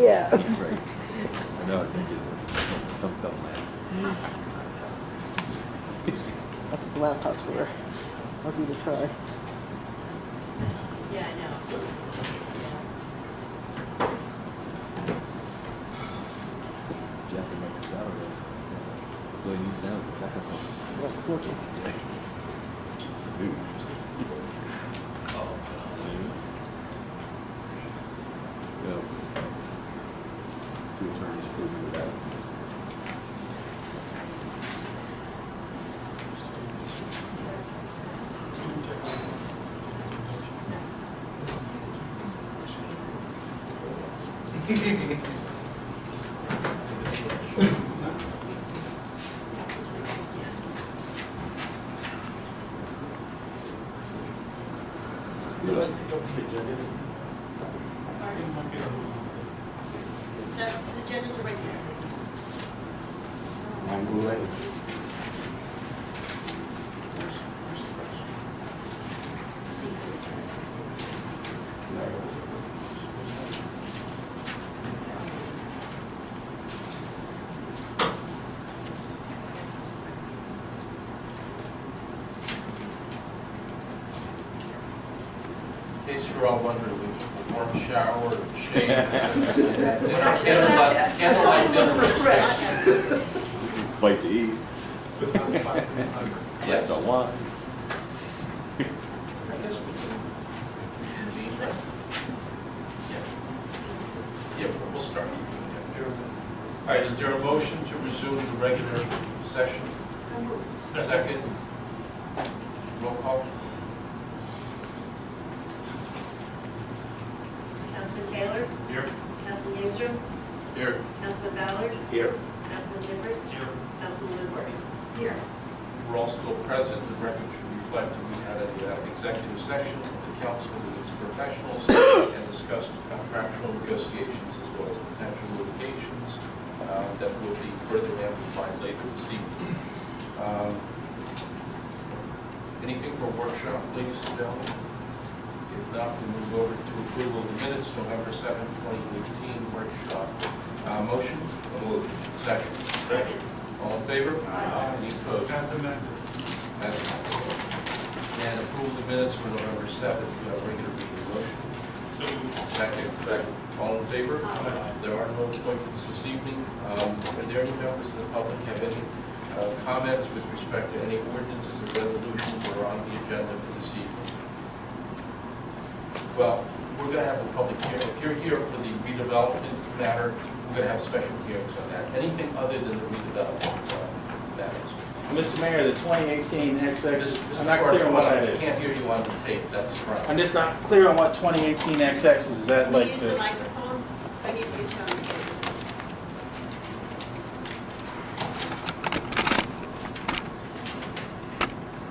Yeah. Right. I know, I think it, some don't laugh. That's what the laptop's for. I'll give it a try. Yeah, I know. Jeff would make a already. All he needs now is a saxophone. That's switching. Smooth. Yeah. Two attorneys approving of that. That's, the agendas are right there. I'm ready. In case you're all wondering, we took a warm shower and shaved. Candlelight dinner was great. Bite to eat. Yes. Glass of wine. I guess we can reconvene, right? Yeah. Yeah, we'll start. All right, is there a motion to resume the regular session? Second. Roll call? Councilman Taylor, Here. Councilman Ingstrom, Here. Councilman Ballard, Here. Councilman Gifford, Here. Councilman Woodward. Here. We're all still present. The record should reflect that we had an executive session with the council with its professionals and discussed contractual negotiations as well as potential litigations that will be further amplified later this evening. Anything for workshop, ladies and gentlemen? If not, we move over to approval of the minutes, November 7th, 2018 workshop. Motion? Second. Second. All in favor? Aye. Any opposed? As amended. As amended. And approve the minutes for November 7th, regular meeting. Motion? So moved. Second. All in favor? Aye. There are no appointments this evening. Are there any members of the public have any comments with respect to any ordinances or resolutions that are on the agenda for this evening? Well, we're going to have a public hearing. If you're here for the redevelopment matter, we're going to have special hearings on that. Anything other than the redevelopment matters. Mr. Mayor, the 2018 XX, I'm not Of course, clear on what that I is. can't hear you on the tape, that's the problem. I'm just not clear on what 2018 XX is. Is that Can we like use the the, microphone? I need to get you on the tape.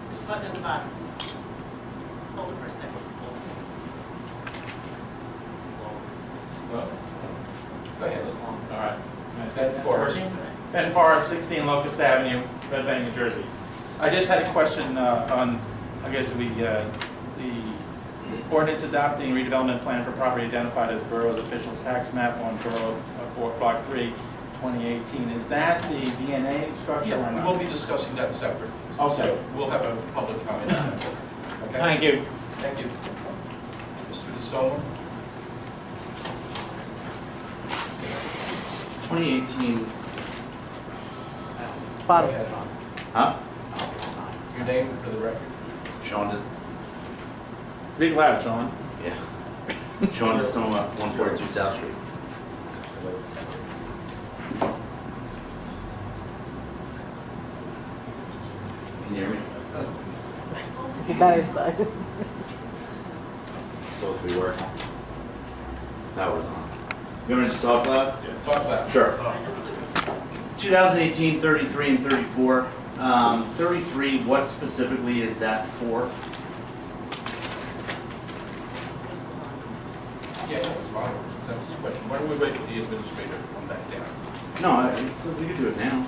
There's a button at the bottom. Hold it for a second. Well, Go ahead. all right. Forrest. Ben Forrest, 16 Locust Avenue, Red Bank, New Jersey. I just had a question on, I guess the ordinance adopting redevelopment plan for property identified as borough's official tax map on Borough of Block 3, 2018. Is that the VNA structure or Yeah, not? we'll be discussing that separate. Okay. So we'll have a public comment on that. Okay? Thank you. Thank you. Mr. DeSoma? 2018. Bottom. Go ahead. Huh? Your name for the record? Sean did. Speak loud, John. Yeah. Sean DeSoma, 142 South Street. Can you hear me? Your battery's died. Supposed to be working. That was on. You want me to just talk loud? Talk about it. Sure. 2018, 33 and 34. 33, what specifically is that for? Yeah, that was Ronald, consensus question. Why don't we wait for the administrator to come back down? No, we could do it now.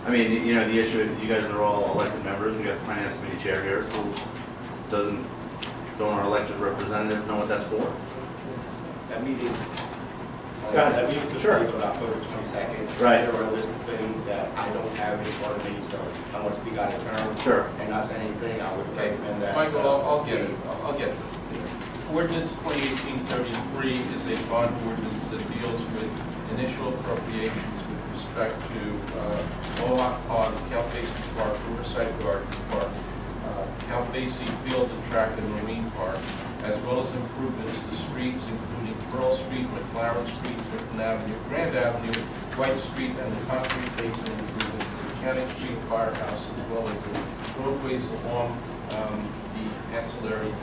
I mean, you know, the issue, you guys are all elected members. We got the finance committee chair here, so don't our elected representatives know what that's for? That meeting Go ahead. That meeting took Sure. place on October 22nd. Right. There were a list of things that I don't have in front of me, so unless we got a term. Sure. And not saying anything, I would recommend that. Michael, I'll get it, I'll get it. Ordinance 2018-33 is a bond ordinance that deals with initial appropriations with respect to Mohawk Pond, Count Basie Park, Riverside Gardens Park, Count Basie Field and Track and Marine Park, as well as improvements to streets including Pearl Street, McLaren Street, Griffin Avenue, Grand Avenue, White Street, and the concrete pavement improvements to Mechanic Street Firehouse, as well as the roadways along the ancillary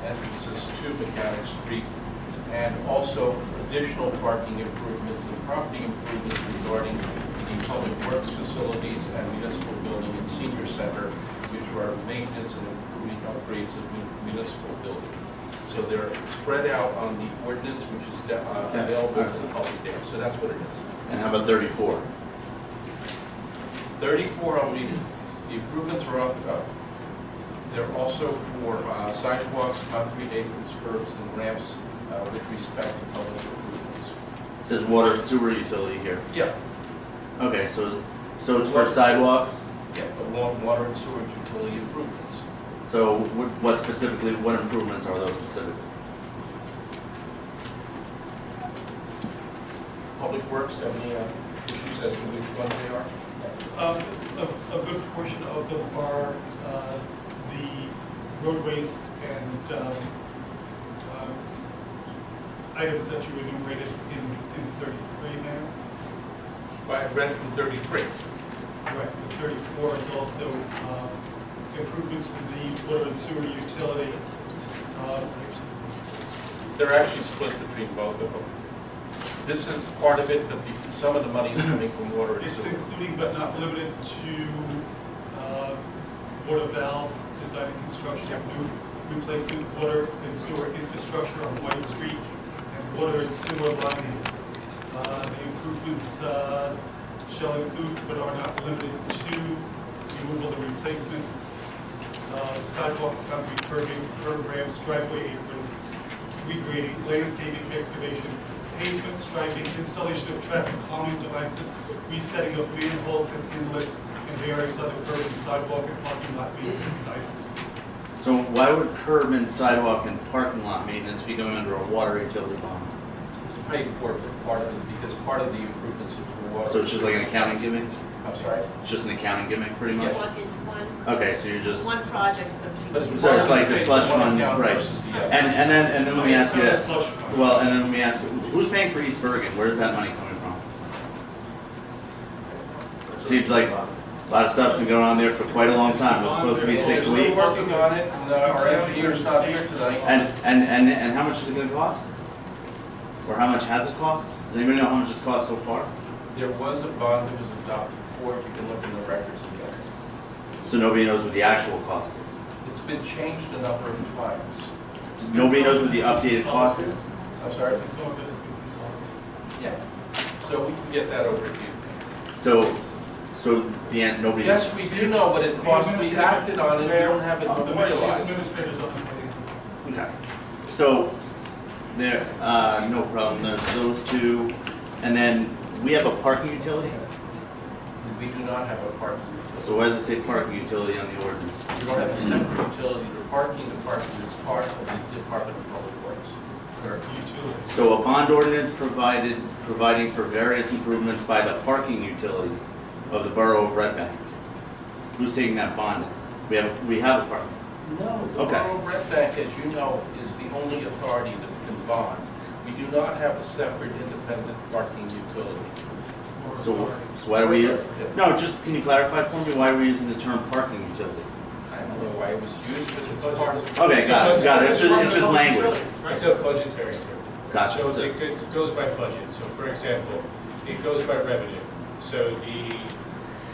entrances to Mechanic Street, and also additional parking improvements and property improvements regarding the public works facilities and municipal building and senior center, which are maintenance and improving upgrades of municipal building. So they're spread out on the ordinance, which is available to the public there. So that's what it is. And how about 34? 34, I'm reading. The improvements are off the cuff. They're also for sidewalks, concrete aprons, curbs, and ramps with respect to public improvements. It says water sewer utility here. Yeah. Okay, so it's for sidewalks. Yeah, but water and sewage utility improvements. So what specifically, what improvements are those specifically? Public Works, have any issues as to which ones they are? A good portion of them are the roadways and items that you enumerated in 33 now. I read from 33. Right, the 34 is also improvements to the water and sewer utility. They're actually split between both of them. This is part of it, but some of the money is coming from water and It's sewer. including but not limited to water valves, design and construction of new replacement water and sewer infrastructure on White Street, and water and sewer linings. The improvements shall include but are not limited to removal and replacement of sidewalks, concrete curbing, curb ramps, driveway aprons, regrading, landscaping, excavation, pavement striping, installation of traffic calming devices, resetting of manholes and inlets, and various other curb and sidewalk and parking lot maintenance items. So why would curb and sidewalk and parking lot maintenance be going under a water utility bond? It's paid for part of it, because part of the improvements are for water. So it's just like an accounting gimmick? I'm sorry? It's just an accounting gimmick, pretty much? It's one, Okay, so you're just, one project's going But to be. So it's like the paid slush for one fund, account right. versus the other. and then let me ask you It's this. not a slush fund. Well, and then let me ask you, who's paying for East Bergen? Where's that money coming from? Seems like a lot of stuff's been going on there for quite a long time. It's supposed to be 6 We're weeks. working on it, and our engineer's not here tonight. And how much is it gonna cost? Or how much has it cost? Does anybody know how much it's cost so far? There was a bond that was adopted for it, you can look in the records and get it. So nobody knows what the actual cost is. It's been changed a number of times. Nobody knows what the updated cost is? I'm sorry? And some of it has been consolidated. Yeah. So we can get that over to you. So the end, nobody. Yes, we do know what it costs, we acted on it, we don't have it The memorialized. administrators on the way. Okay. So there, no problem. There's those two. And then we have a parking utility. We do not have a parking utility. So why does it say parking utility on the ordinance? We don't have a separate utility for parking, the parking is part of the Department of Public Works. Utilities. So a bond ordinance providing for various improvements by the parking utility of the borough of Red Bank. Who's taking that bond? We have a parking. No, the Okay. Borough of Red Bank, as you know, is the only authority that can bond. We do not have a separate independent parking utility. So why are we, no, just, can you clarify for me, why are we using the term parking utility? I don't know why it was used, but it's part of. Okay, got it. It's just language. It's a budgetary term. Gotcha. So it goes by budget. So for example, it goes by revenue. So the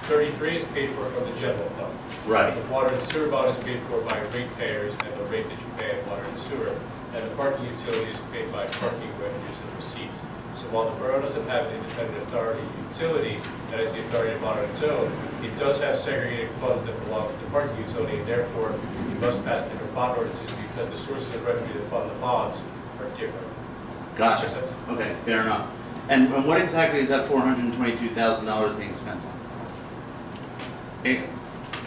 33 is paid for from the general fund. Right. The water and sewer bond is paid for by ratepayers and the rate that you pay at water and sewer. And the parking utility is paid by parking revenues and receipts. So while the borough doesn't have an independent authority utility, that is the authority to monitor its own, it does have segregated funds that belong to the parking utility, and therefore you must pass different bond ordinances because the sources of revenue that fund the bonds are different. Gotcha. exercise. Okay, fair enough. And what exactly is that $422,000 being spent on?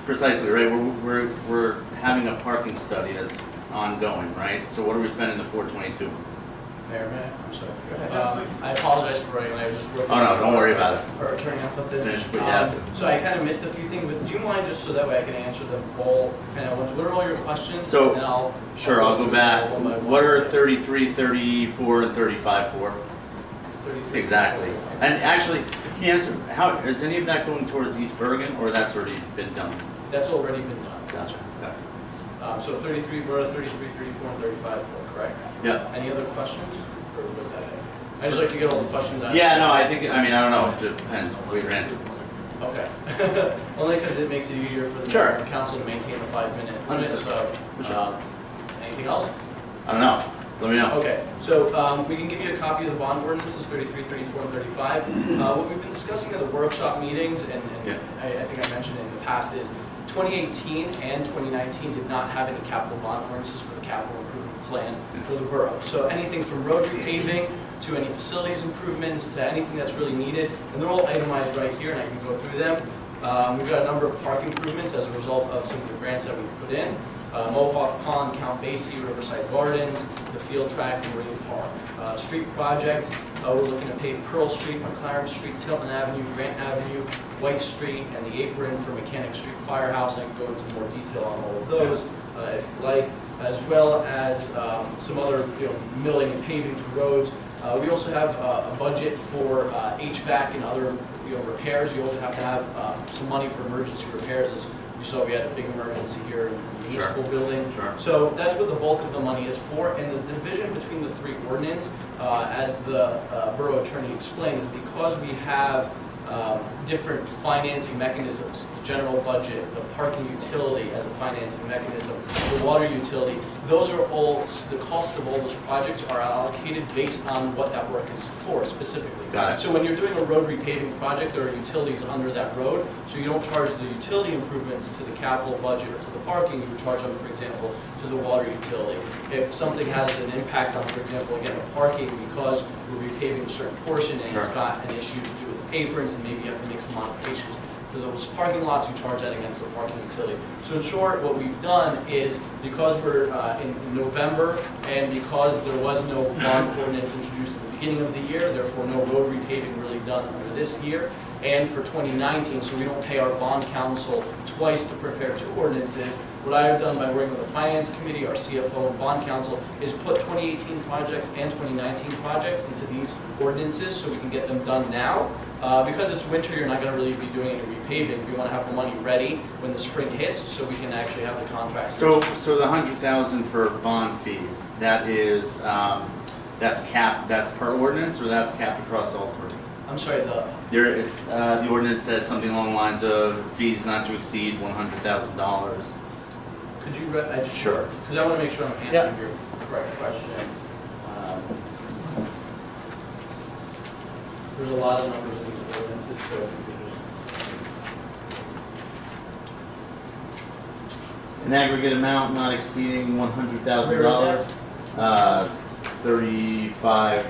Precisely, right? We're having a parking study that's ongoing, right? So what are we spending the 422? Mayor, may I? I'm sorry. Go ahead. Yes, please. I apologize for running, I was just working. Oh, no, don't worry about it. Or turning on something. Finish what you have to. So I kind of missed a few things, but do you mind just so that way I can answer them all kind of once? What are all your questions? So, And I'll. Sure, I'll go through back. them one by one. What are 33, 34, and 35 for? 33. Exactly. And actually, can you answer, how, is any of that going towards East Bergen, or that's already been done? That's already been done. Gotcha. Okay. So 33, we're at 33, 34, and 35 for, correct? Yeah. Any other questions? Or was that it? I just like to get all the questions out. Yeah, no, I don't know, it depends what your answer. Okay. Only because it makes it easier for the Sure. council to maintain a 5-minute limit, Understood. so, Sure. anything else? I don't know, let me know. Okay, so we can give you a copy of the bond ordinances, 33, 34, and 35. What we've been discussing at the workshop meetings, and Yeah. I think I mentioned it in the past, is 2018 and 2019 did not have any capital bond ordinances for the capital improvement plan for the borough. So anything from road repaving to any facilities improvements to anything that's really needed, and they're all itemized right here, and I can go through them. We've got a number of park improvements as a result of some of the grants that we've put in. Mohawk Pond, Count Basie, Riverside Gardens, the field track, and Marine Park. Street projects, we're looking to pave Pearl Street, McLaren Street, Tilton Avenue, Grant Avenue, White Street, and the apron for Mechanic Street Firehouse. I can go into more detail on all of those if you like, as well as some other milling and paving for roads. We also have a budget for HVAC and other repairs. You also have to have some money for emergency repairs. As you saw, we had a big emergency here in the municipal building. Sure. So that's what the bulk of the money is for. And the division between the three ordinance, as the borough attorney explained, is because we have different financing mechanisms, the general budget, the parking utility as a financing mechanism, the water utility, those are all, the costs of all those projects are allocated based on what that work is for specifically. Got it. So when you're doing a road repaving project, there are utilities under that road, so you don't charge the utility improvements to the capital budget or to the parking, you would charge them, for example, to the water utility. If something has an impact on, for example, again, the parking, because we're repaving a certain portion and it's Sure. got an issue to do with the aprons and maybe you have to make some modifications to those parking lots, you charge that against the parking utility. So in short, what we've done is, because we're in November and because there was no bond ordinance introduced at the beginning of the year, therefore no road repaving really done under this year, and for 2019, so we don't pay our bond counsel twice to prepare two ordinances, what I have done by working with the finance committee, our CFO and bond counsel, is put 2018 projects and 2019 projects into these ordinances so we can get them done now. Because it's winter, you're not going to really be doing any repaving. We want to have the money ready when the spring hits so we can actually have the contract. So the 100,000 for bond fees, that is, that's capped, that's per ordinance, or that's capped across all three? I'm sorry, The ordinance says something along the lines of fees not to exceed $100,000. could you read, I just. Sure. Because I want to make sure I'm answering Yeah. your correct question. There's a lot of numbers in these ordinances, so if you could just. An aggregate amount not exceeding $100,000. Where is 35,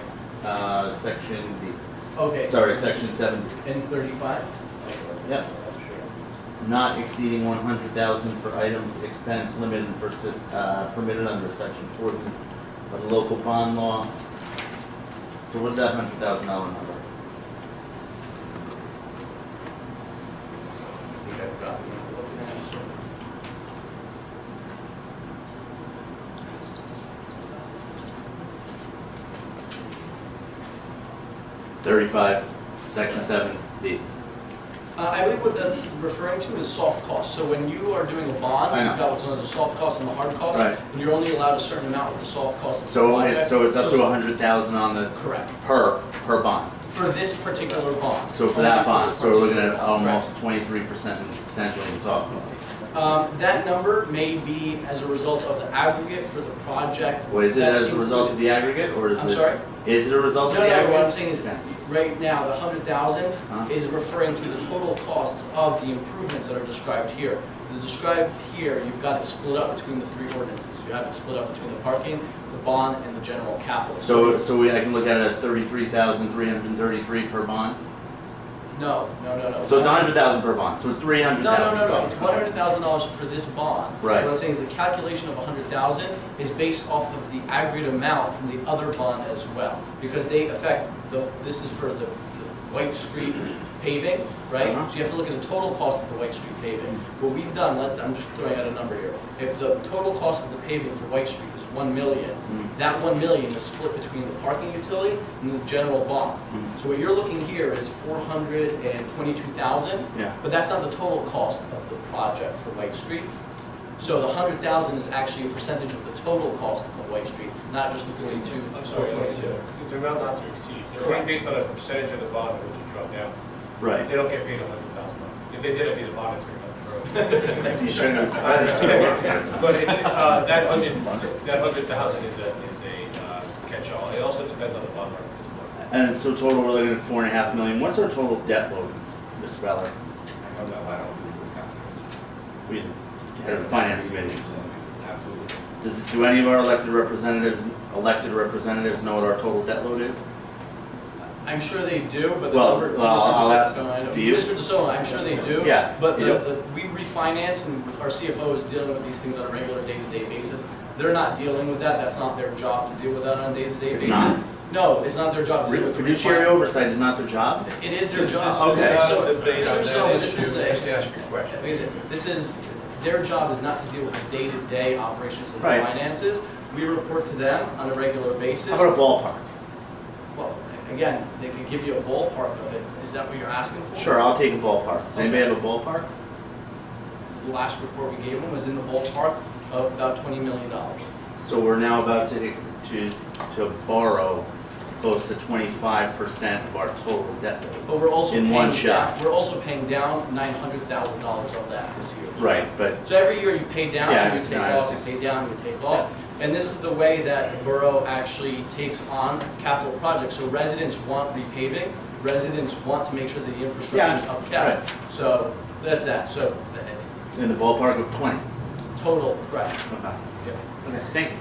section D. Okay. Sorry, section 7. And 35? Yep. Sure. Not exceeding 100,000 for items expense limited and permitted under section 40 of the local bond law. So what's that $100,000 number? I think I've got the looking at it, so. 35, section 7D. I believe what that's referring to is soft costs. So when you are doing a bond, I know. you've got what's known as a soft cost and the hard cost. Right. And you're only allowed a certain amount for the soft cost of the So project. it's up to 100,000 on the Correct. per bond. For this particular bond. So for Only that bond, this so we're looking particular at bond, almost 23% potentially in soft costs. correct. That number may be as a result of the aggregate for the project. Well, is it that's as a result of included. the aggregate, or is it? I'm sorry? Is it a result No, of the no, what aggregate? I'm saying is, Yeah. right now, the 100,000 Huh? is referring to the total costs of the improvements that are described here. The described here, you've got it split up between the three ordinances. You have it split up between the parking, the bond, and the general capital. I can look at it as 33,333 per bond? No. So it's 100,000 per bond, so it's 300,000. No, it's $100,000 for this bond. Right. What I'm saying is the calculation of 100,000 is based off of the aggregate amount from the other bond as well. Because they affect, this is for the White Street paving, right? Uh-huh. So you have to look at the total cost of the White Street paving. What we've done, I'm just throwing out a number here. If the total cost of the paving for White Street is $1 million, that $1 million is split between the parking utility and the general bond. So what you're looking here is $422,000, Yeah. but that's not the total cost of the project for White Street. So the 100,000 is actually a percentage of the total cost of White Street, not just the 42. I'm sorry, 422. it's an amount not to exceed. They're only based on a percentage of the bond which you draw down. Right. They don't get paid $100,000. If they did, it'd be the bond attorney, not the borough. You shouldn't have. But it's, that 100,000 is a catch-all. It also depends on the bond market as well. And so total, we're looking at 4.5 million. What's our total debt load, Mr. Beller? I don't know, I don't do this kind We had a finance committee. Absolutely. Do any of our elected representatives know what our total debt load is? I'm sure they do, but the Well, number. I'll ask No, I know. do you? Mr. DeSoto, I'm sure they do. Yeah, But you we refinance, and our CFO is dealing with these things on a regular day-to-day basis. They're not dealing with that. That's not their job to deal with that on a day-to-day It's basis. not? No, it's not their job to deal with the Fiduciary refinance. oversight is not their job? It is their job. Okay. So, Debate on Mr. that DeSoto, this issue, is just ask your question. their job is not to deal with the day-to-day operations of the Right. finances. We report to them on a regular basis. How about a ballpark? Well, again, they could give you a ballpark of it. Is that what you're asking for? Sure, I'll take a ballpark. Does anybody have a ballpark? The last report we gave them was in the ballpark of about $20 million. So we're now about to borrow close to 25% of our total debt load. But we're also In paying one down, shot. we're also paying down $900,000 of that this year. Right, but So every year you pay down, Yeah, you take no, I off, you understand. pay down, you take off. And this is the way that the borough actually takes on capital projects. So residents want repaving, residents want to make sure that the infrastructure is Yeah, upkept. So that's that. So in the ballpark of 20. total, right. Okay. Yeah. Okay, thank you.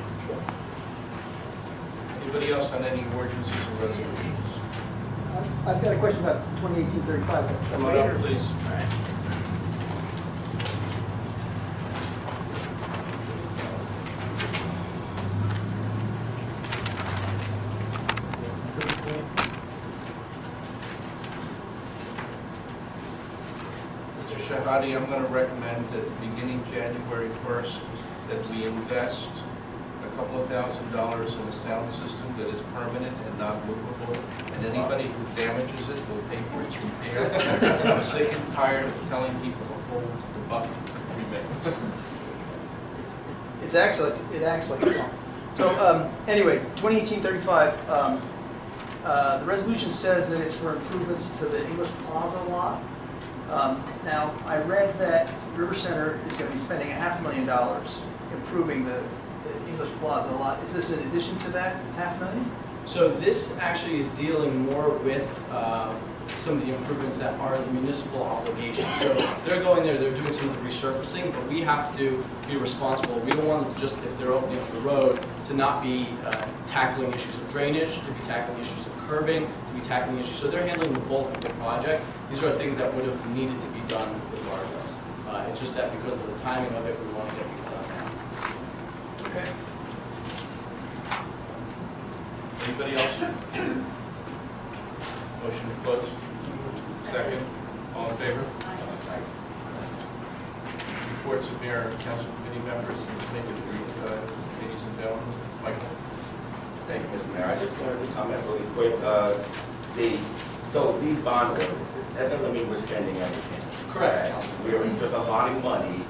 Anybody else on any ordinances or resolutions? I've got a question about 2018-35. Come on up, please. Mr. Shahadi, I'm going to recommend that beginning January 1st, that we invest a couple of $1,000s in a sound system that is permanent and not movable, and anybody who damages it will pay for its repair. I'm sick and tired of telling people to hold the bucket for 3 minutes. It acts like it's on. So anyway, 2018-35, the resolution says that it's for improvements to the English Plaza lot. Now, I read that River Center is going to be spending $500,000 improving the English Plaza lot. Is this in addition to that $500,000? So this actually is dealing more with some of the improvements that are the municipal obligations. So they're going there, they're doing some of the resurfacing, but we have to be responsible. We don't want to just, if they're opening up the road, to not be tackling issues of drainage, to be tackling issues of curbing, to be tackling issues. So they're handling the bulk of the project. These are things that would have needed to be done regardless. It's just that because of the timing of it, we want to get these done now. Okay. Anybody else? Motion to close. Second. All in favor? Reports of mayor and council committee members. Let's make it brief, ladies and gentlemen. Michael? Thank you, Mr. Mayor. I just wanted to comment really quick. So these bond orders, that doesn't mean we're spending everything. Correct. We're just allotting money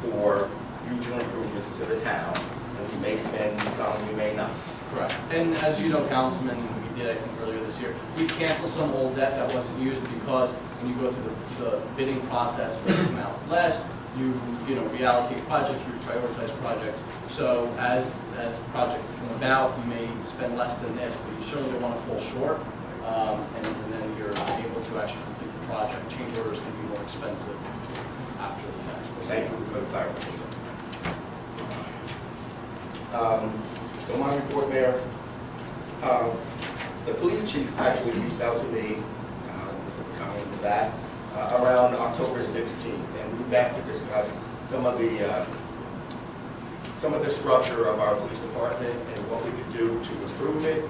for future improvements to the town, and we may spend some, we may not. Correct. And as you know, Councilman, we did, I think, earlier this year, we canceled some old debt that wasn't used because when you go through the bidding process, it will come out less. you know, reallocate projects, reprioritize projects. So as projects come about, you may spend less than this, but you certainly don't want to fall short. And then you're able to actually complete the project. Change orders can be more expensive after the fact. Thank you for the clarification. So my report, Mayor, the police chief actually reached out to me, coming to that, around October 16th, and we met to discuss some of the structure of our police department and what we could do to improve it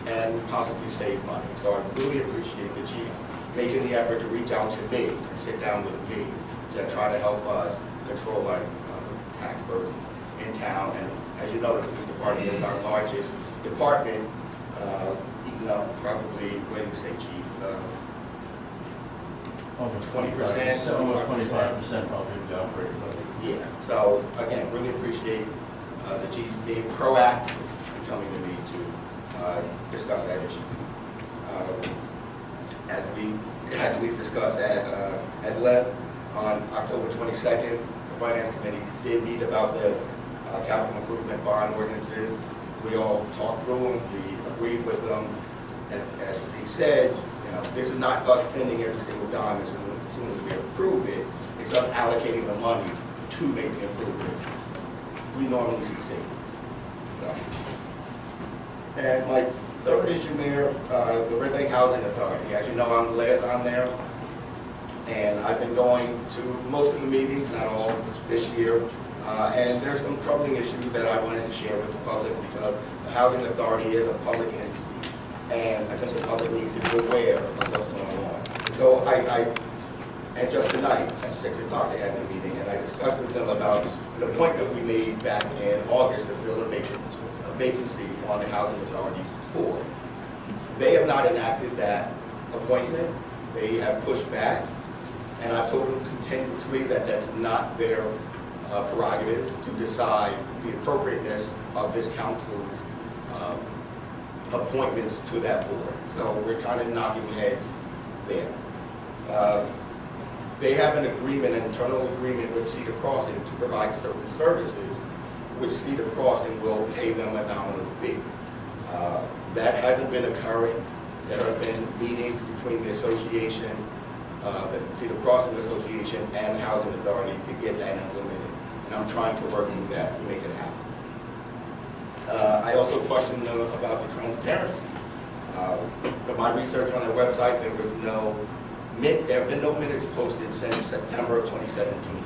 and possibly save money. So I really appreciate the chief making the effort to reach out to me and sit down with me to try to help us control our tax burden in town. And as you know, the police department is our largest department, eating up probably, what do you say, chief? Almost 20%, almost 25% probably of the operating budget. Yeah, so again, really appreciate the chief being proactive and coming to me to discuss that issue. As we actually discussed at length on October 22nd, the Finance Committee did meet about the capital improvement bond ordinances. We all talked through them, we agreed with them, and as he said, you know, this is not us spending every single dime as soon as we approve it. It's us allocating the money to make the improvement. We normally see savings. So. And my third issue, Mayor, the Red Bank Housing Authority. As you know, I'm the liaison there, and I've been going to most of the meetings, not all, this year. And there's some troubling issues that I wanted to share with the public because the Housing Authority is a public entity, and I think the public needs to be aware of what's going on. So and just tonight at 6 o'clock they had a meeting, and I discussed with them about an appointment we made back in August to fill a vacancy on the Housing Authority board. They have not enacted that appointment. They have pushed back, and I've told them continuously that that's not their prerogative to decide the appropriateness of this council's appointments to that board. So we're kind of knocking heads there. They have an agreement, an internal agreement with Cedar Crossing to provide certain services, which Cedar Crossing will pay them a nominal fee. That hasn't been occurring. There have been meetings between the association, the Cedar Crossing Association, and the Housing Authority to get that implemented. And I'm trying to work through that to make it happen. I also questioned them about the transparency. From my research on their website, there have been no minutes posted since September of 2017.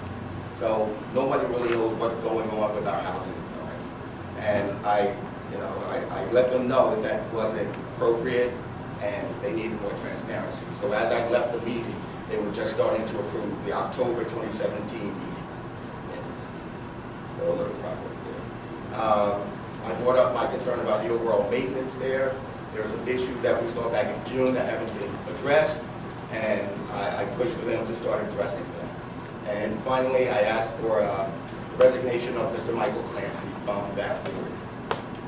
So nobody really knows what's going on with our housing authority. And I let them know that that wasn't appropriate and they needed more transparency. So as I left the meeting, they were just starting to approve the October 2017 meeting minutes. So a little progress there. I brought up my concern about the overall maintenance there. There are some issues that we saw back in June that haven't been addressed, and I pushed for them to start addressing them. And finally, I asked for a resignation of Mr. Michael Clancy from that board.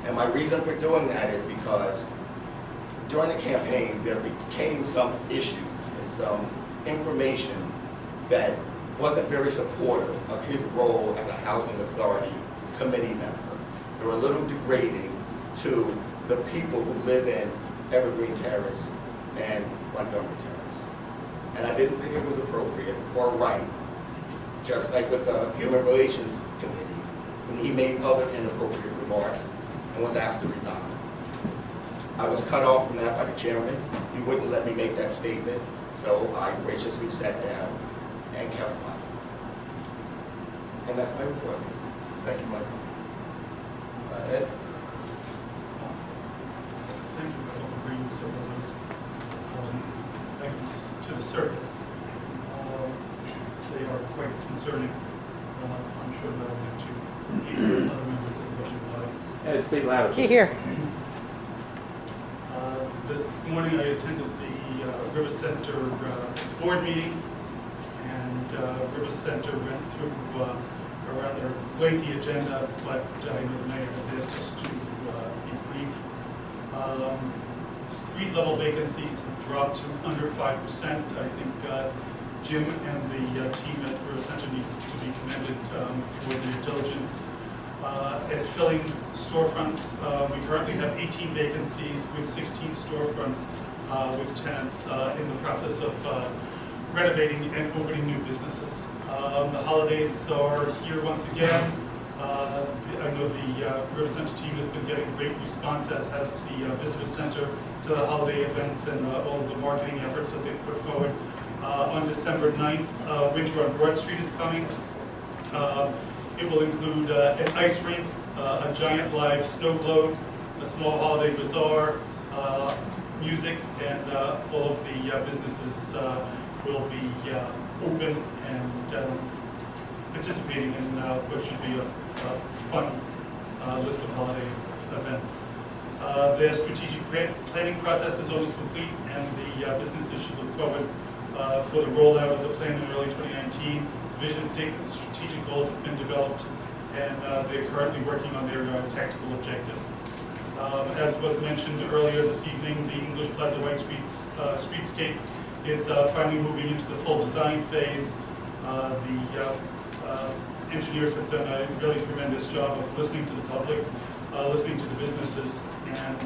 And my reason for doing that is because during the campaign, there became some issues and some information that wasn't very supportive of his role as a housing authority committee member. They were a little degrading to the people who live in Evergreen Terrace and Montgomery Terrace. And I didn't think it was appropriate or right, just like with the Human Relations Committee, when he made other inappropriate remarks and was asked to resign. I was cut off from that by the chairman. He wouldn't let me make that statement, so I graciously sat down and kept quiet. And that's my report. Thank you, Michael. Ed? Thank you, Michael, for bringing some of those items to the surface. They are quite concerning. I'm sure that I'll get to other members of the budget body. Ed, speak louder. See here. This morning I attended the River Center board meeting, and River Center went through a rather lengthy agenda, but I know the mayor has asked us to be brief. Street level vacancies have dropped to under 5%. I think Jim and the team at River Center need to be commended for their diligence. At filling storefronts, we currently have 18 vacancies with 16 storefronts with tenants in the process of renovating and opening new businesses. The holidays are here once again. I know the River Center team has been getting great response, as has the Visitor Center, to the holiday events and all of the marketing efforts that they've put forward. On December 9th, Winter on Broad Street is coming. It will include an ice rink, a giant live snow globe, a small holiday bazaar, music, and all of the businesses will be open and participating in what should be a fun list of holiday events. Their strategic planning process is almost complete, and the businesses should look forward for the rollout of the plan in early 2019. Vision statement, strategic goals have been developed, and they're currently working on their tactical objectives. As was mentioned earlier this evening, the English Plaza White streetscape is finally moving into the full design phase. The engineers have done a really tremendous job of listening to the public, listening to the businesses, and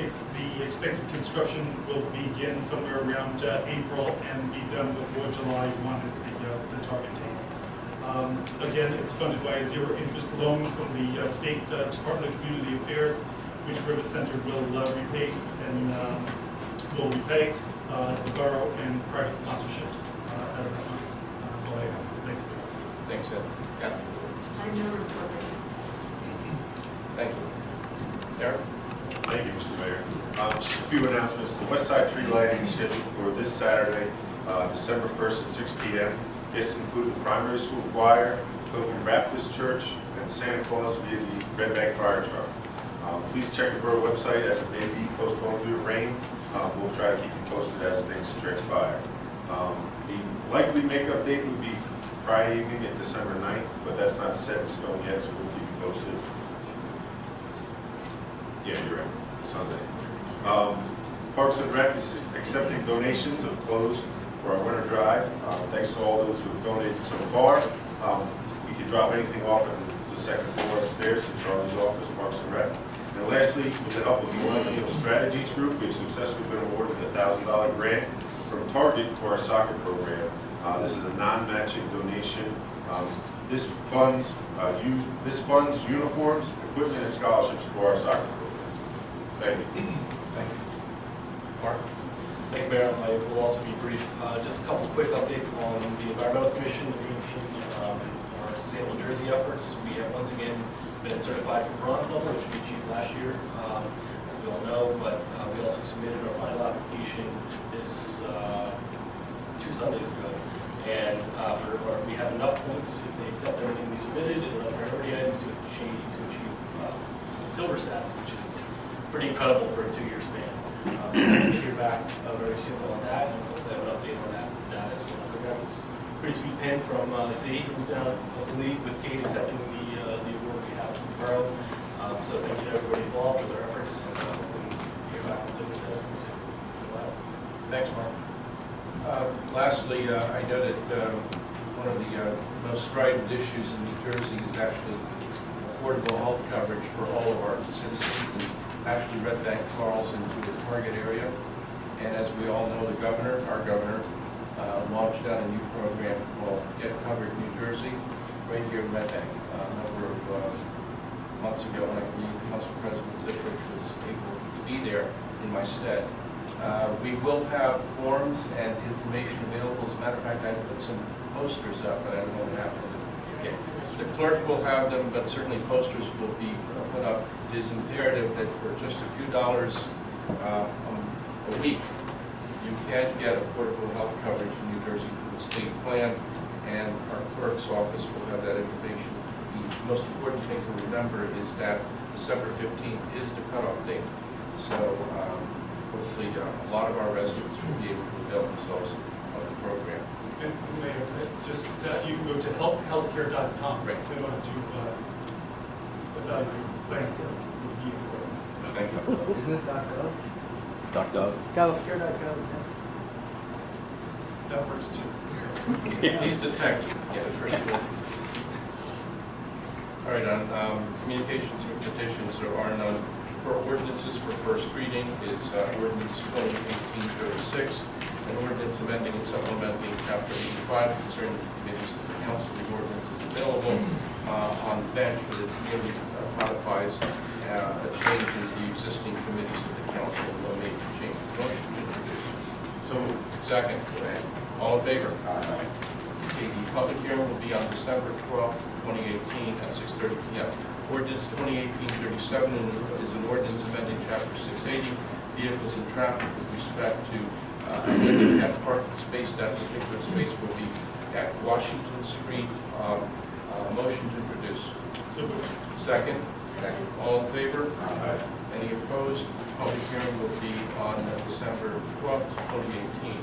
the expected construction will begin somewhere around April and be done before July 1 is the target date. Again, it's funded by a zero-interest loan from the State Department of Community Affairs, which River Center will repay and will repay the borough and private sponsorships out of that money. That's all I have. Thanks. Thanks, Ed. Yeah, I have no report. thank you. Eric? Thank you, Mr. Mayor. Just a few announcements. The West Side tree lighting is scheduled for this Saturday, December 1st at 6 p.m. Guests include the primary school choir, Pilgrim Baptist Church, and Santa Claus via the Red Bank Fire Truck. Please check the borough website as it may be postponed due to rain. We'll try to keep you posted as things transpire. The likely makeup date would be Friday evening at December 9th, but that's not set in stone yet, so we'll keep you posted. Yeah, you're right, Sunday. Parks and Rec is accepting donations of clothes for our winter drive. Thanks to all those who have donated so far. You can drop anything off on the second floor upstairs to Charlie's office, Parks and Rec. And lastly, with the help of the Millennial Strategies Group, we've successfully been awarded a $1,000 grant from Target for our soccer program. This is a non-matching donation. This funds uniforms, equipment, and scholarships for our soccer program. Thank you. Thank you. Mark? Thank you, Mayor. I will also be brief. Just a couple quick updates on the Environmental Commission, the Green Team, our Sustainable Jersey efforts. We have once again been certified for bronze level, which we achieved last year, as we all know, but we also submitted our final application this 2 Sundays ago. And we have enough points, if they accept everything we submitted and other priority items, to achieve silver status, which is pretty incredible for a 2-year span. So we'll hear back very soon on that, and hopefully have an update on that status. And I think that was a pretty sweet pin from the city, who was down, I believe, with Kate accepting the award we have from the borough. So thank you to everybody involved for their efforts, and hopefully hear back on silver status very soon. Wow. Thanks, Mark. Lastly, I know that one of the most strident issues in New Jersey is actually affordable health coverage for all of our citizens, and actually Red Bank falls into the target area. And as we all know, our governor, launched out a new program called Get Covered New Jersey, right here in Red Bank. A number of months ago, when I believe Council President Zitrich was able to be there in my stead. We will have forms and information available. As a matter of fact, I put some posters up, but I don't know what happened. Okay. The clerk will have them, but certainly posters will be put up. It is imperative that for just a few dollars a week, you can get affordable health coverage in New Jersey through the state plan, and our clerk's office will have that information. The most important thing to remember is that December 15th is the cutoff date. So hopefully a lot of our residents will be able to avail themselves of the program. And Mayor, just you can go to healthcare.com. Right. In order to evaluate plans that would be for. Thank you. Isn't it .gov? .gov. Go. Healthcare.gov. That works too. He's the techie. Yeah, the first one. All right, on communications and petitions, there are none. For ordinances for first reading is ordinance 2018-36, an ordinance amending and supplementing chapter 85 concerning the committees of the council. The ordinance is available on the bench, but it merely modifies a change in the existing committees of the council and no major change. Motion to introduce. So moved. Second. All in favor? Okay, the public hearing will be on December 12th, 2018 at 6:30 p.m. Ordinance 2018-37 is an ordinance amending chapter 680, vehicles and traffic with respect to handicap parking space. That particular space will be at Washington Street. Motion to introduce. So moved. Second. All in favor? Any opposed? Public hearing will be on December 12th, 2018.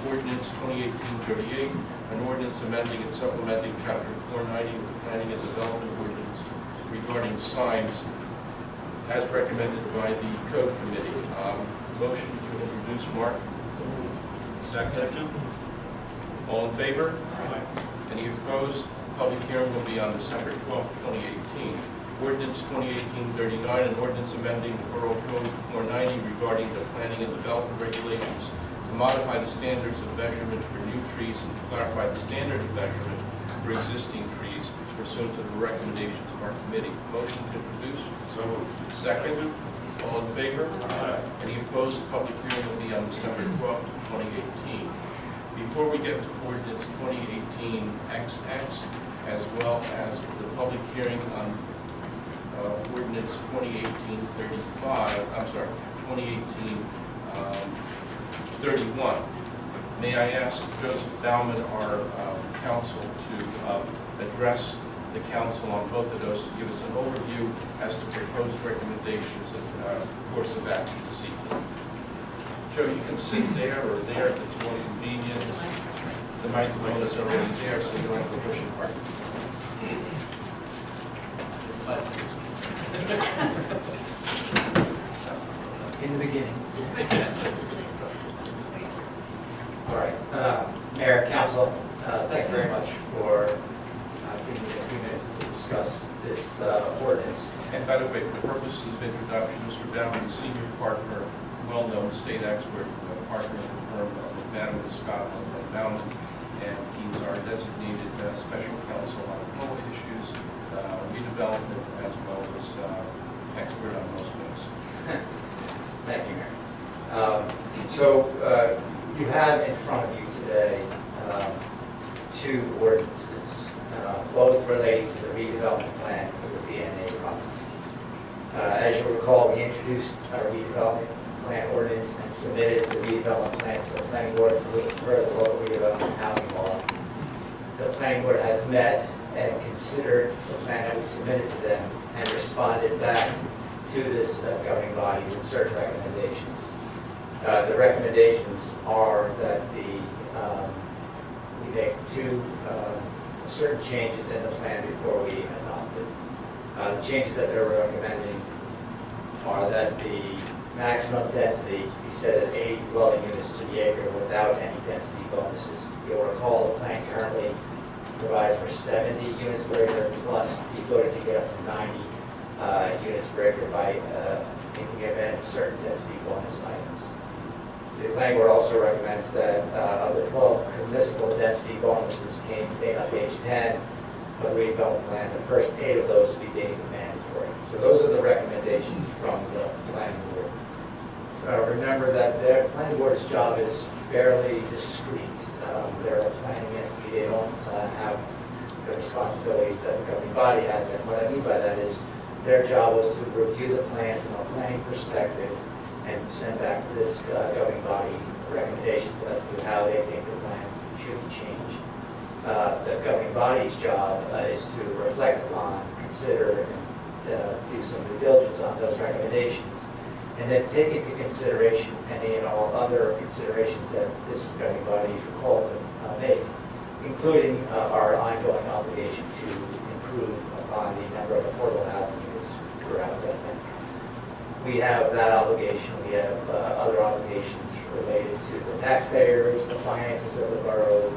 Ordinance 2018-38, an ordinance amending and supplementing chapter 490 of the Planning and Development Ordinance regarding signs as recommended by the Code Committee. Motion to introduce, Mark. Second. All in favor? Any opposed? Public hearing will be on December 12th, 2018. Ordinance 2018-39, an ordinance amending the Borough Code 490 regarding the planning and development regulations to modify the standards of measurement for new trees and to clarify the standard of measurement for existing trees pursuant to the recommendations of our committee. Motion to introduce. So moved. Second. All in favor? Any opposed? Public hearing will be on December 12th, 2018. Before we get to ordinance 2018-XX, as well as the public hearing on ordinance 2031. May I ask Joseph Bauman, our counsel, to address the council on both of those, to give us an overview as to proposed recommendations and course of action this evening. Joe, you can sit there or there if it's more convenient. The microphone is already there, so you don't have to push it hard. In the beginning. All right, Mayor, Council, thank you very much for giving me a few minutes to discuss this ordinance. And by the way, for purposes of introduction, Mr. Bauman, senior partner, well-known state expert, partner of the firm of McManaman, Scott and Bauman, and he's our designated special counsel on code issues, redevelopment, as well as expert on most things. Thank you, Mayor. You have in front of you today two ordinances, both relating to the redevelopment plan for the BNA property. As you recall, we introduced our redevelopment plan ordinance and submitted the redevelopment plan to the planning board for the local redevelopment housing law. The planning board has met and considered the plan that we submitted to them and responded back to this governing body with certain recommendations. The recommendations are that we make two certain changes in the plan before we adopt it. The changes that they're recommending are that the maximum density be set at 80 dwelling units to the acre without any density bonuses. You'll recall the plan currently provides for 70 units per acre plus the ability to get up to 90 units per acre by in the event of certain density bonus items. The planning board also recommends that of the 12 permissible density bonuses came on page 10 of the redevelopment plan, the first 8 of those be deemed mandatory. So those are the recommendations from the planning board. Remember that the planning board's job is fairly discreet. They're a planning entity. They don't have the responsibilities that the governing body has. And what I mean by that is their job was to review the plan from a planning perspective and send back to this governing body recommendations as to how they think the plan should change. The governing body's job is to reflect upon, consider, and do some due diligence on those recommendations, and then take into consideration any and all other considerations that this governing body is called to make, including our ongoing obligation to improve upon the number of affordable housing units throughout that country. We have that obligation. We have other obligations related to the taxpayers, the finances of the borough,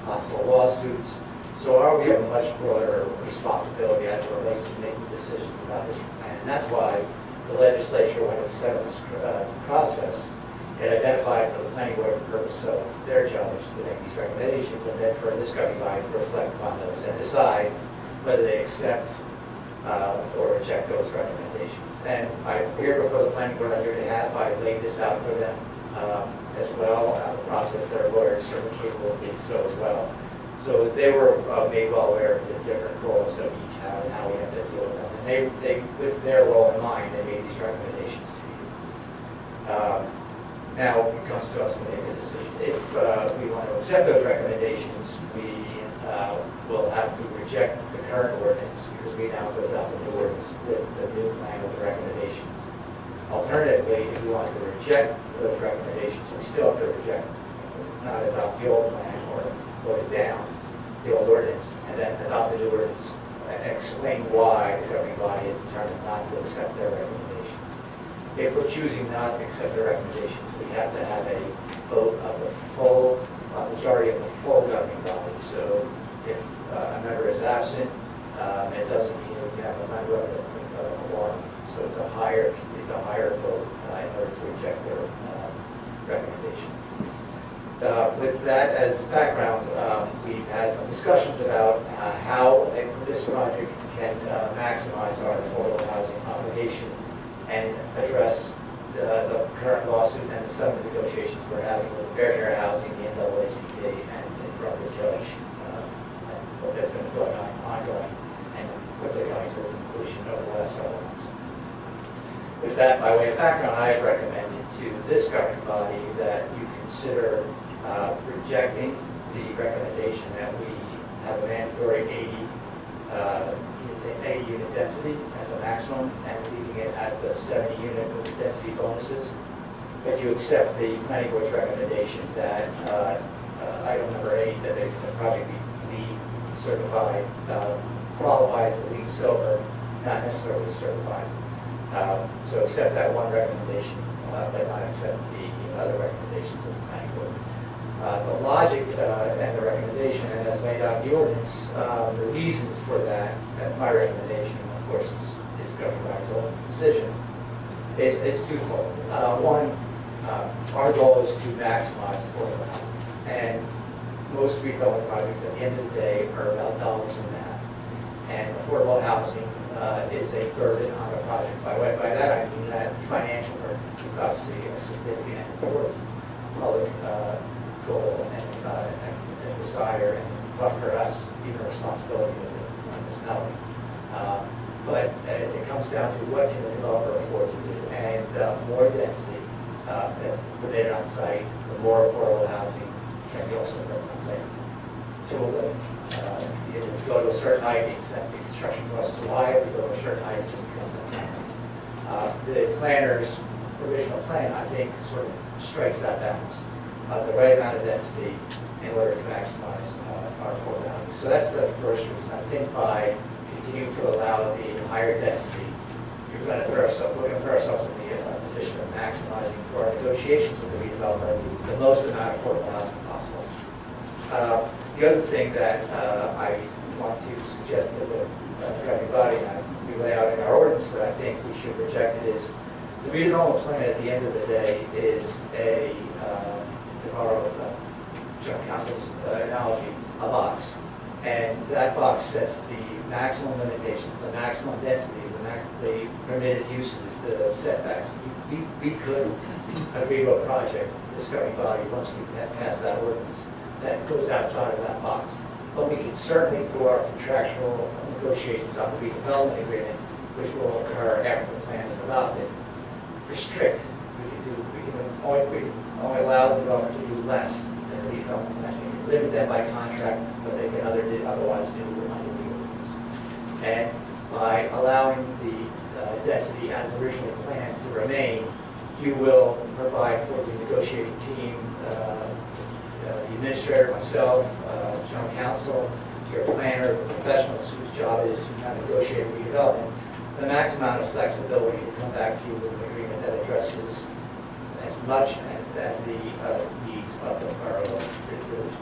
possible lawsuits. So we have a much broader responsibility as it relates to making decisions about this plan. And that's why the legislature, when it set up this process, it identified for the planning board the purpose of their job, which is to make these recommendations, and then for this governing body to reflect upon those and decide whether they accept or reject those recommendations. And I'm here before the planning board on your behalf. I laid this out for them as well. The process, their lawyers certainly capable of doing so as well. So they were made well aware of the different roles that we each have and how we have to deal with them. And they with their role in mind, they made these recommendations to you. Now it comes to us to make a decision. If we want to accept those recommendations, we will have to reject the current ordinance because we now have to adopt a new ordinance with the new plan with the recommendations. Alternatively, if we want to reject those recommendations, we still have to reject, not adopt the old plan or vote it down, the old ordinance, and then adopt the new ordinance and explain why the governing body has determined not to accept their recommendations. If we're choosing not to accept their recommendations, we have to have a vote of the full, majority of the full governing body. So if a member is absent, it doesn't mean we have a member of the quorum. So it's a higher vote in order to reject their recommendations. With that as background, we've had some discussions about how this project can maximize our affordable housing obligation and address the current lawsuit and the settlement negotiations we're having with Fair Share Housing, the NAACP, and in front of the judge. And what that's been going on, ongoing, and quickly coming to a conclusion over the last several months. With that, by way of background, I've recommended to this governing body that you consider rejecting the recommendation that we have a mandatory 80 unit density as a maximum and leaving it at the 70 unit with the density bonuses. But you accept the planning board's recommendation that item number 8, that the project be LEED certified, qualifies as LEED silver, not necessarily certified. So accept that one recommendation, but not accept the other recommendations of the planning board. The logic and the recommendation, and as laid out in the ordinance, the reasons for that, and my recommendation, of course, is governing body's own decision, is twofold. One, our goal is to maximize affordable housing, and most redevelopment projects at the end of the day are about dollars and math, and affordable housing is a burden on the project. By that I mean that financial burden. It's obviously a significant and important public goal and desire, and for us, even a responsibility of the municipality. But it comes down to what can the developer afford to do, and more density that's permitted on site, the more affordable housing can be also permitted on site. So if we go to a certain height, means that the construction cost is high. If we go to a certain height, it just becomes uncommon. The planner's original plan, I think, sort of strikes that balance of the right amount of density in order to maximize our affordable housing. So that's the first reason. I think by continuing to allow the higher density, we're going to put ourselves in the position of maximizing through our negotiations with the redeveloper the most amount of affordable housing possible. The other thing that I want to suggest to the governing body, and we lay out in our ordinance that I think we should reject it, is the redevelopment plan at the end of the day is to borrow General Counsel's analogy, a box. And that box sets the maximum limitations, the maximum density, the permitted uses, the setbacks. We could agree to a project, this governing body, once we pass that ordinance, that goes outside of that box. But we can certainly, through our contractual negotiations on the redevelopment agreement, which will occur after the plan is adopted, restrict. We can only allow the developer to do less than the redevelopment plan. We can limit them by contract, but they can otherwise do under the ordinance. And by allowing the density as originally planned to remain, you will provide for the negotiating team, the administrator, myself, general counsel, your planner, the professionals whose job is to kind of negotiate redevelopment, the max amount of flexibility to come back to you with an agreement that addresses as much and than the needs of the borough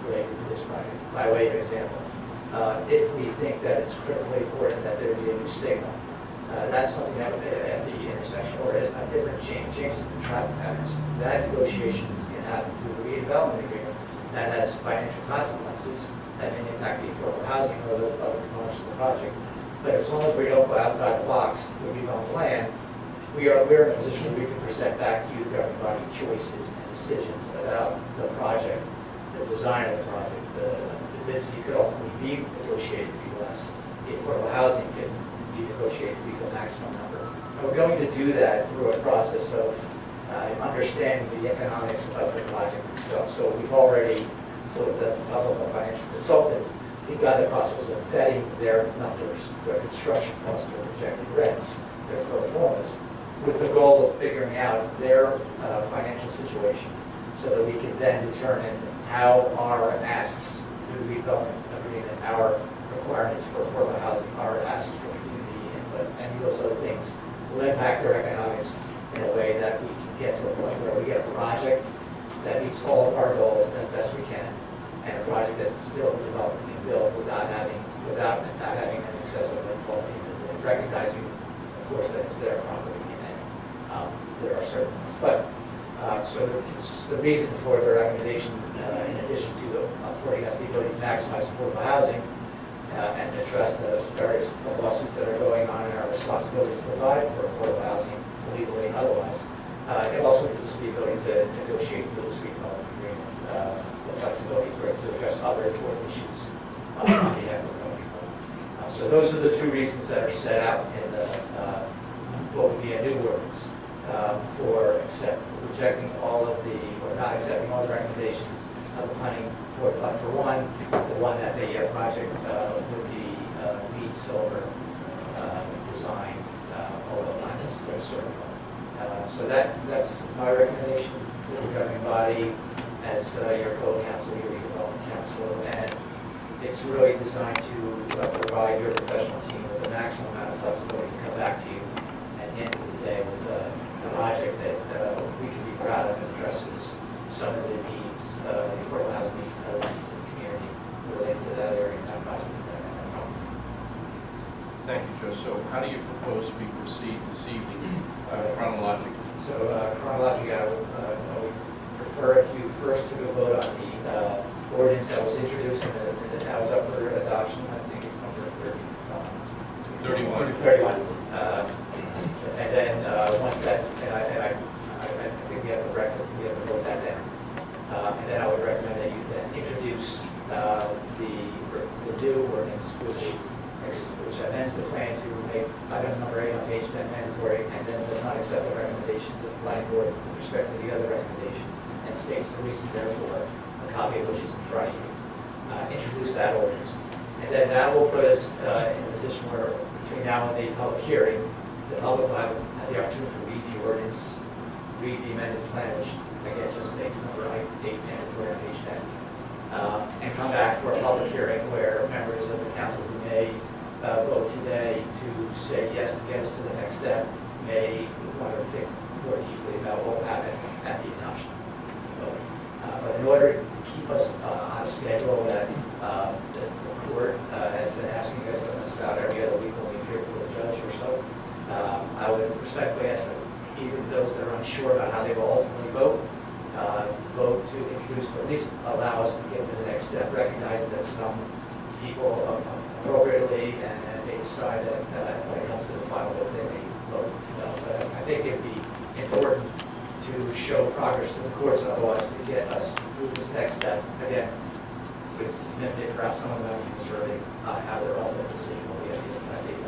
related to this project. By way of example, if we think that it's critically important that there be a new signal, that's something that at the intersection or a different changes in traffic patterns. That negotiations can happen through the redevelopment agreement that has financial consequences that may impact the affordable housing or the other components of the project. But as long as we don't go outside the box with the redevelopment plan, we're in a position where we can present back to you, the governing body, choices and decisions about the project, the design of the project, the density could ultimately be negotiated to be less. The affordable housing can be negotiated to be the maximum number. And we're going to do that through a process of understanding the economics of the project itself. So we've already, with the help of a financial consultant, we've got the process of vetting their numbers, their construction costs, their projected rents, their pro formas, with the goal of figuring out their financial situation so that we can then determine how our asks through the redevelopment agreement, our requirements for affordable housing, our asks for community input, and those other things will impact their economics in a way that we can get to a point where we get a project that meets all of our goals as best we can, and a project that still developed and built without having an excessive windfall payment, and recognizing, of course, that it's their property and there are certain ones. But so the reason for the recommendation, in addition to affording us the ability to maximize affordable housing and address the various lawsuits that are going on and our responsibilities to provide for affordable housing legally and otherwise, it also gives us the ability to negotiate through this redevelopment agreement, the flexibility for it to address other important issues on behalf of the people. So those are the two reasons that are set out in the what would be a new ordinance for rejecting all of the, or not accepting all the recommendations of the planning board, but for one, the one that the project would be LEED silver design, although not necessarily certified. So that's my recommendation to the governing body as your co-counsel, your redevelopment council, and it's really designed to provide your professional team with the maximum amount of flexibility to come back to you at the end of the day with a project that we can be proud of and addresses some of the needs, the affordable housing needs and other needs in the community related to that area and that project. Thank you, Joe. So how do you propose we proceed this evening chronologically? So chronologically, I would prefer you first to vote on the ordinance that was introduced and that was up for adoption. I think it's number 31. And then once that, and I think we have to vote that down. And then I would recommend that you then introduce the new ordinance, which amends the plan to make item number 8 on page 10 mandatory, and then does not accept the recommendations of the planning board with respect to the other recommendations, and states the reason therefore, a copy of which is in front of you. Introduce that ordinance. And then that will put us in a position where between now and the public hearing, the public will have the opportunity to read the ordinance, read the amended plan, which again just makes number 8 mandatory on page 10, and come back for a public hearing where members of the council who may vote today to say yes to get us to the next step may want to think more deeply about what will happen at the adoption. But in order to keep us on a schedule that the court has been asking us about every other week when we appear before the judge or so, I would respectfully ask that even those that are unsure about how they will ultimately vote to introduce, to at least allow us to get to the next step, recognizing that some people appropriately and they decide that when it comes to the final vote, they may vote no. But I think it'd be important to show progress to the courts and otherwise to get us through this next step. Again, with perhaps some of them deserving how their ultimate decision will be at the